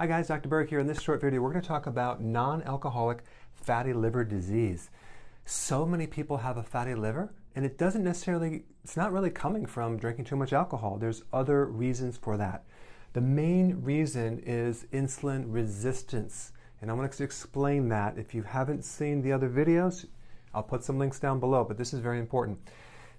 Hi guys, Dr. Berg here. In this short video, we're going to talk about non-alcoholic fatty liver disease. So many people have a fatty liver, and it's not really coming from drinking too much alcohol. There's other reasons for that. The main reason is insulin resistance, and I'm going to explain that. If you haven't seen the other videos, I'll put some links down below, but this is very important.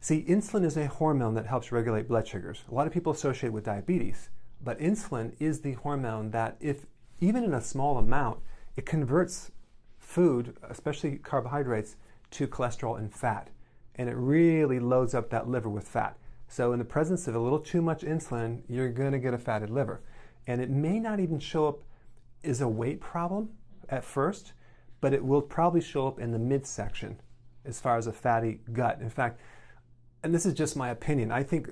See, insulin is a hormone that helps regulate blood sugars. A lot of people associate it with diabetes. But insulin is the hormone that, if even in a small amount, it converts food, especially carbohydrates, to cholesterol and fat. And it really loads up that liver with fat. So in the presence of a little too much insulin, you're going to get a fatty liver. And it may not even show up as a weight problem at first, but it will probably show up in the midsection as far as a fatty gut. In fact, and this is just my opinion, I think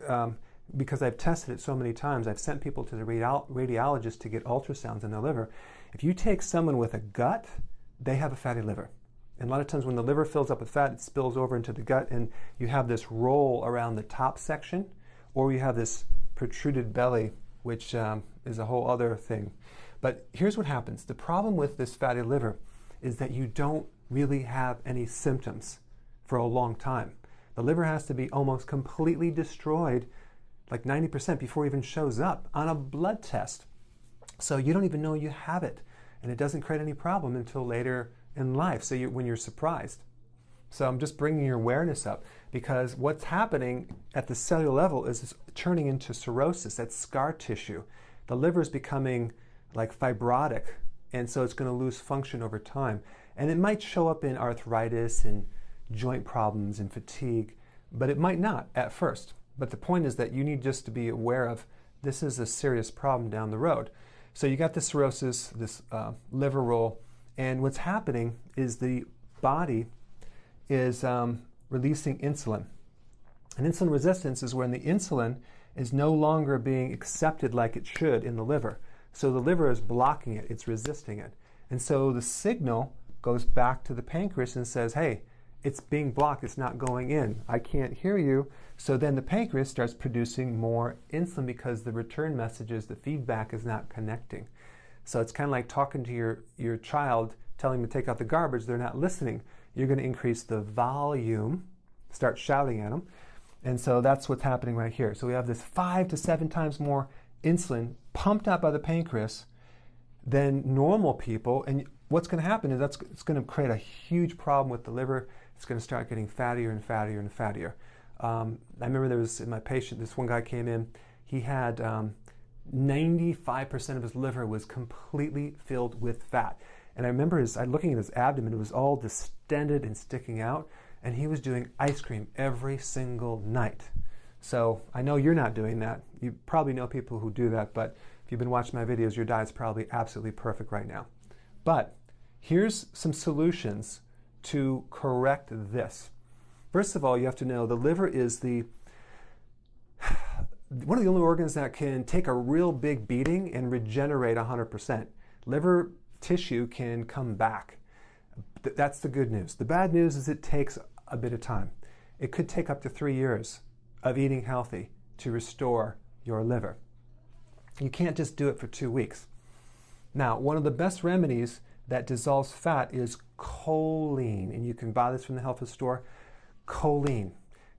because I've tested it so many times, I've sent people to the radiologist to get ultrasounds in their liver. If you take someone with a gut, they have a fatty liver. And a lot of times when the liver fills up with fat, it spills over into the gut, and you have this roll around the top section, or you have this protruded belly, which is a whole other thing. But here's what happens. The problem with this fatty liver is that you don't really have any symptoms for a long time. The liver has to be almost completely destroyed, like 90%, before it even shows up on a blood test. So you don't even know you have it, and it doesn't create any problem until later in life, so when you're surprised. So I'm just bringing your awareness up, because what's happening at the cellular level is it's turning into cirrhosis. That's scar tissue. The liver is becoming like fibrotic, and so it's going to lose function over time. And it might show up in arthritis and joint problems and fatigue, but it might not at first. But the point is that you need just to be aware of this is a serious problem down the road. So you got the cirrhosis, this liver roll, and what's happening is the body is releasing insulin. And insulin resistance is when the insulin is no longer being accepted like it should in the liver. So the liver is blocking it, it's resisting it. And so the signal goes back to the pancreas and says, hey, it's being blocked, it's not going in, I can't hear you. So then the pancreas starts producing more insulin because the return messages, the feedback is not connecting. So it's kind of like talking to your child, telling them to take out the garbage, they're not listening. You're going to increase the volume, start shouting at them. And so that's what's happening right here. So we have this 5 to 7 times more insulin pumped out by the pancreas than normal people. And what's going to happen is it's going to create a huge problem with the liver. It's going to start getting fattier and fattier and fattier. I remember there was, in my patient, this one guy came in, he had 95% of his liver was completely filled with fat. And I remember looking at his abdomen, it was all distended and sticking out, and he was doing ice cream every single night. So I know you're not doing that. You probably know people who do that, but if you've been watching my videos, your diet's probably absolutely perfect right now. But here's some solutions to correct this. First of all, you have to know the liver is one of the only organs that can take a real big beating and regenerate 100%. Liver tissue can come back. That's the good news. The bad news is it takes a bit of time. It could take up to 3 years of eating healthy to restore your liver. You can't just do it for 2 weeks. Now, one of the best remedies that dissolves fat is choline, and you can buy this from the health food store. Choline,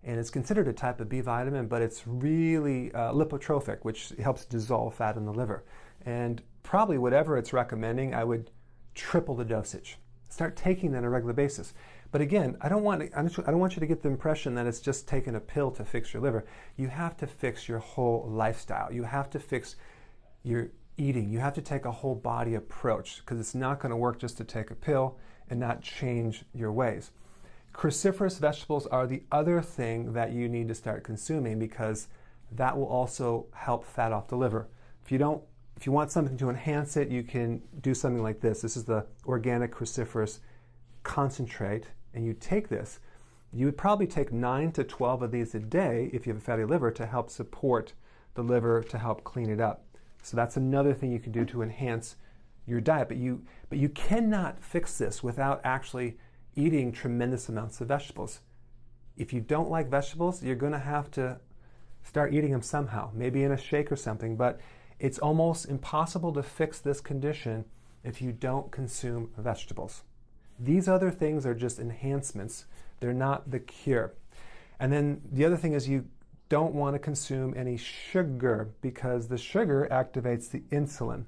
and it's considered a type of B vitamin, but it's really lipotrophic, which helps dissolve fat in the liver. And probably whatever it's recommending, I would triple the dosage. Start taking that on a regular basis. But again, I don't want you to get the impression that it's just taking a pill to fix your liver. You have to fix your whole lifestyle. You have to fix your eating. You have to take a whole body approach, because it's not going to work just to take a pill and not change your ways. Cruciferous vegetables are the other thing that you need to start consuming, because that will also help fat off the liver. If you want something to enhance it, you can do something like this. This is the organic cruciferous concentrate, and you take this. You would probably take 9 to 12 of these a day if you have a fatty liver, to help support the liver, to help clean it up. So that's another thing you can do to enhance your diet. But you cannot fix this without actually eating tremendous amounts of vegetables. If you don't like vegetables, you're going to have to start eating them somehow, maybe in a shake or something. But It's almost impossible to fix this condition if you don't consume vegetables. These other things are just enhancements. They're not the cure. And then the other thing is you don't want to consume any sugar because the sugar activates the insulin.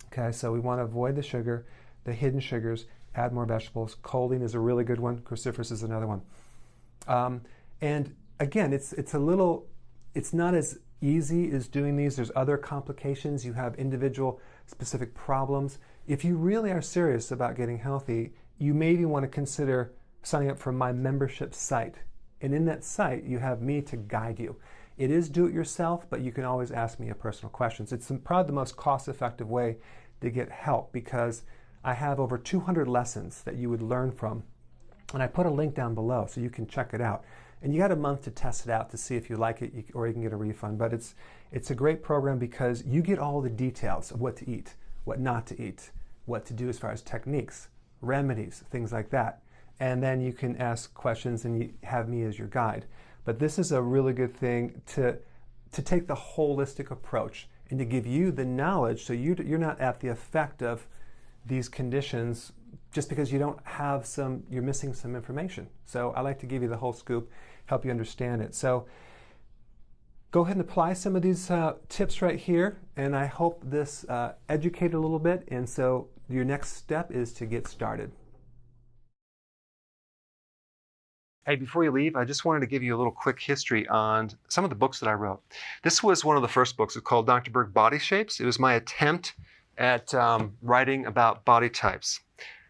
Okay, so we want to avoid the sugar, the hidden sugars, add more vegetables. Choline is a really good one. Cruciferous is another one. And again, it's not as easy as doing these. There's other complications. You have individual specific problems. If you really are serious about getting healthy, you maybe want to consider signing up for my membership site. And in that site, you have me to guide you. It is do-it-yourself, but you can always ask me personal questions. It's probably the most cost-effective way to get help because I have over 200 lessons that you would learn from. And I put a link down below so you can check it out. And you got a month to test it out to see if you like it, or you can get a refund. But it's a great program because you get all the details of what to eat, what not to eat, what to do as far as techniques, remedies, things like that. And then you can ask questions and you have me as your guide. But this is a really good thing to take the holistic approach and to give you the knowledge so you're not at the effect of these conditions just because you don't have you're missing some information. So I like to give you the whole scoop, help you understand it. So go ahead and apply some of these tips right here, and I hope this educated a little bit. And so your next step is to get started. Hey, before you leave, I just wanted to give you a little quick history on some of the books that I wrote. This was one of the first books. It's called Dr. Berg Body Shapes. It was my attempt at writing about body types.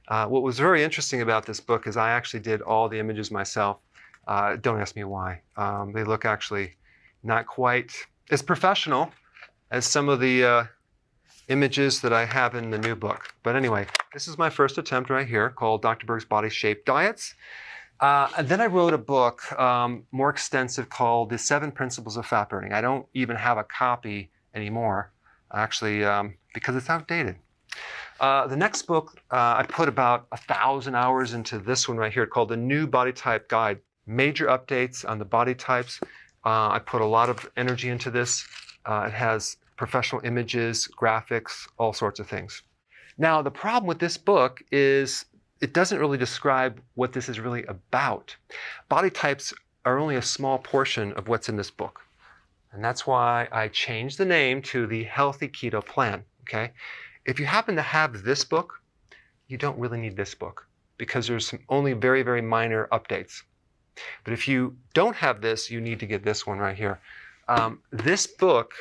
What was very interesting about this book is I actually did all the images myself. Don't ask me why. They look actually not quite as professional as some of the images that I have in the new book. But anyway, this is my first attempt right here called Dr. Berg's Body Shape Diets. And then I wrote a book more extensive called The 7 Principles of Fat Burning. I don't even have a copy anymore, actually, because it's outdated. The next book, I put about 1,000 hours into this one right here called The New Body Type Guide. Major updates on the body types. I put a lot of energy into this. It has professional images, graphics, all sorts of things. Now, the problem with this book is it doesn't really describe what this is really about. Body types are only a small portion of what's in this book. And that's why I changed the name to the Healthy Keto Plan, okay? If you happen to have this book, you don't really need this book because there's only very, very minor updates. But if you don't have this, you need to get this one right here. This book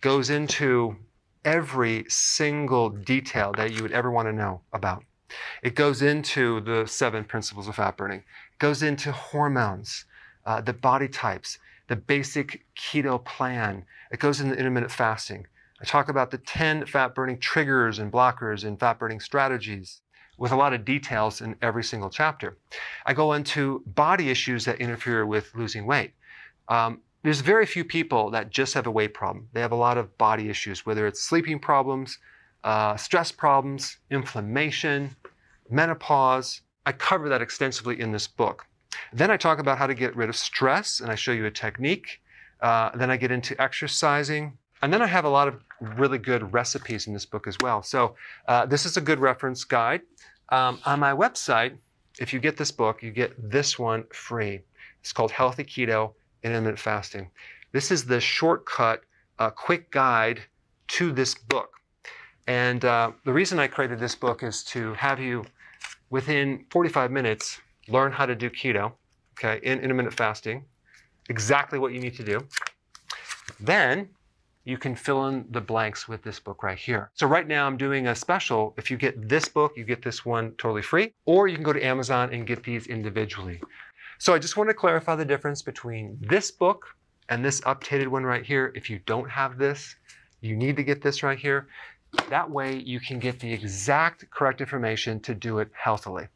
goes into every single detail that you would ever want to know about. It goes into the 7 principles of fat burning. It goes into hormones, the body types, the basic keto plan. It goes into intermittent fasting. I talk about the 10 fat burning triggers and blockers and fat burning strategies with a lot of details in every single chapter. I go into body issues that interfere with losing weight. There's very few people that just have a weight problem. They have a lot of body issues, whether it's sleeping problems, stress problems, inflammation, menopause. I cover that extensively in this book. Then I talk about how to get rid of stress, and I show you a technique. Then I get into exercising. And then I have a lot of really good recipes in this book as well. So this is a good reference guide. On my website, if you get this book, you get this one free. It's called Healthy Keto and Intermittent Fasting. This is the shortcut, quick guide to this book. And the reason I created this book is to have you, within 45 minutes, learn how to do keto, okay, in intermittent fasting, exactly what you need to do. Then you can fill in the blanks with this book right here. So right now I'm doing a special. If you get this book, you get this one totally free, or you can go to Amazon and get these individually. So I just want to clarify the difference between this book and this updated one right here. If you don't have this, you need to get this right here. That way you can get the exact correct information to do it healthily.